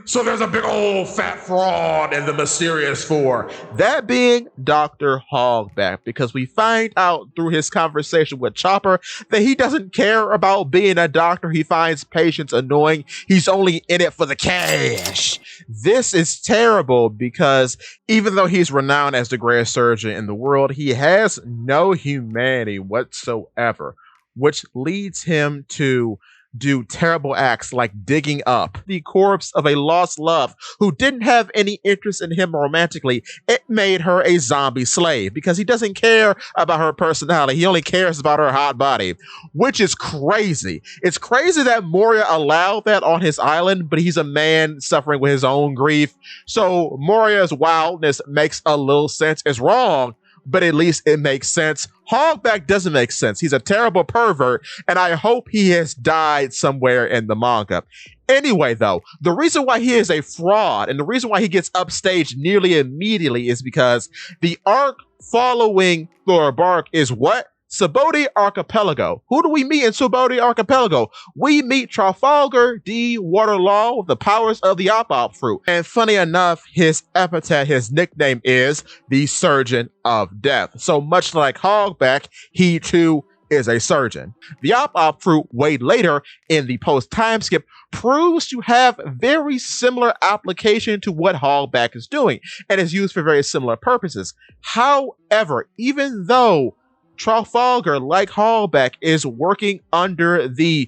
So there's a big old fat fraud in the mysterious four. That being Dr. Hogback, because we find out through his conversation with Chopper that he doesn't care about being a doctor. He finds patients annoying. He's only in it for the cash. This is terrible because even though he's renowned as the greatest surgeon in the world, he has no humanity whatsoever, which leads him to do terrible acts like digging up the corpse of a lost love who didn't have any interest in him romantically. It made her a zombie slave because he doesn't care about her personality. He only cares about her hot body, which is crazy. It's crazy that Moria allowed that on his island, but he's a man suffering with his own grief. So Moria's wildness makes a little sense. It's wrong, but at least it makes sense. Hogback doesn't make sense. He's a terrible pervert, and I hope he has died somewhere in the manga. Anyway, though, the reason why he is a fraud and the reason why he gets upstaged nearly immediately is because the arc following Thor Bark is what? Subodhi Archipelago. Who do we meet in Subodhi Archipelago? We meet Trafalgar D. Waterlaw with the powers of the Op fruit. And funny enough, his epithet, his nickname is the Surgeon of Death. So much like Hogback, he too is a surgeon. The Op fruit, way later in the post-time skip, proves to have very similar application to what Hogback is doing and is used for very similar purposes. However, even though Trafalgar, like Hogback, is working under the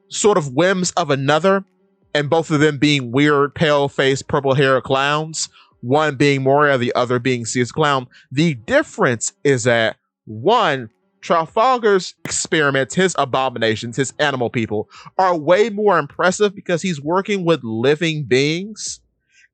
sort of whims of another, and both of them being weird, pale-faced, purple-haired clowns, one being Moria, the other being Caesar Clown. The difference is that, one, Trafalgar's experiments, his abominations, his animal people, are way more impressive because he's working with living beings,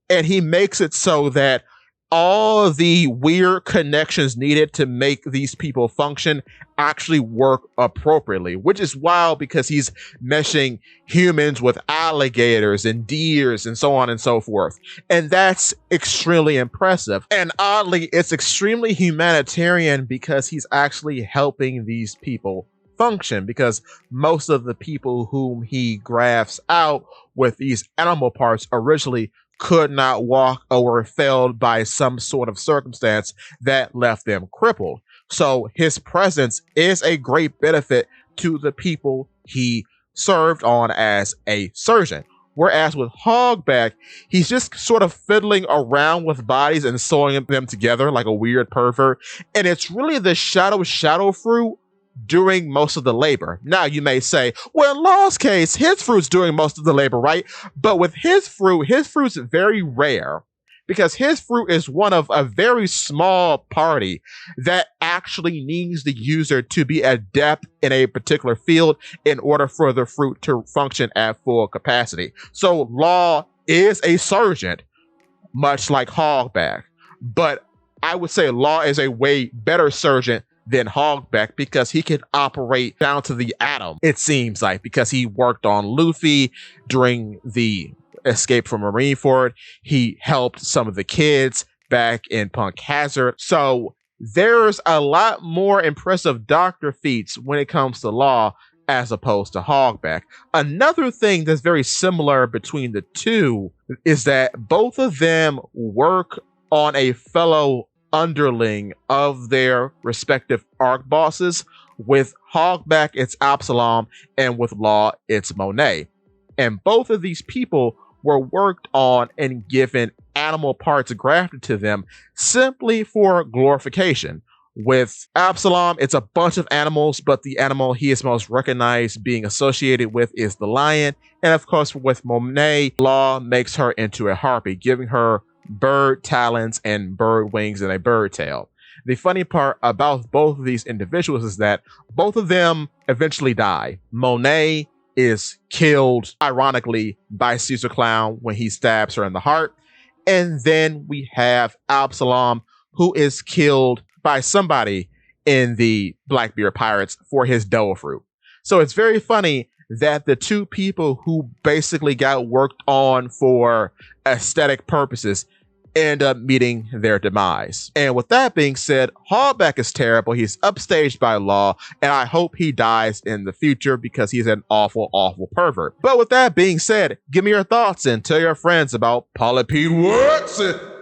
and he makes it so that all the weird connections needed to make these people function actually work appropriately, which is wild because he's meshing humans with alligators and deers and so on and so forth. And that's extremely impressive. And oddly, it's extremely humanitarian because he's actually helping these people function, because most of the people whom he grafts out with these animal parts originally could not walk or were failed by some sort of circumstance that left them crippled. So his presence is a great benefit to the people he served on as a surgeon. Whereas with Hogback, he's just sort of fiddling around with bodies and sewing them together like a weird pervert. And it's really the shadow fruit doing most of the labor. Now you may say, well, in Law's case, his fruit's doing most of the labor, right? But with his fruit's very rare because his fruit is one of a very small party that actually needs the user to be adept in a particular field in order for the fruit to function at full capacity. So Law is a surgeon, much like Hogback, but I would say Law is a way better surgeon than Hogback because he can operate down to the atom, it seems like, because he worked on Luffy during the escape from Marineford. He helped some of the kids back in Punk Hazard. So there's a lot more impressive doctor feats when it comes to Law as opposed to Hogback. Another thing that's very similar between the two is that both of them work on a fellow underling of their respective arc bosses. With Hogback, it's Absalom, and with Law, it's Monet. And both of these people were worked on and given animal parts grafted to them simply for glorification. With Absalom, it's a bunch of animals, but the animal he is most recognized being associated with is the lion. And of course, with Monet, Law makes her into a harpy, giving her bird talons and bird wings and a bird tail. The funny part about both of these individuals is that both of them eventually die. Monet is killed, ironically, by Caesar Clown when he stabs her in the heart. And then we have Absalom, who is killed by somebody in the Blackbeard Pirates for his dough fruit. So it's very funny that the two people who basically got worked on for aesthetic purposes end up meeting their demise. And with that being said, Hogback is terrible. He's upstaged by law, and I hope he dies in the future because he's an awful, awful pervert. But with that being said, give me your thoughts and tell your friends about Polly P. Watson.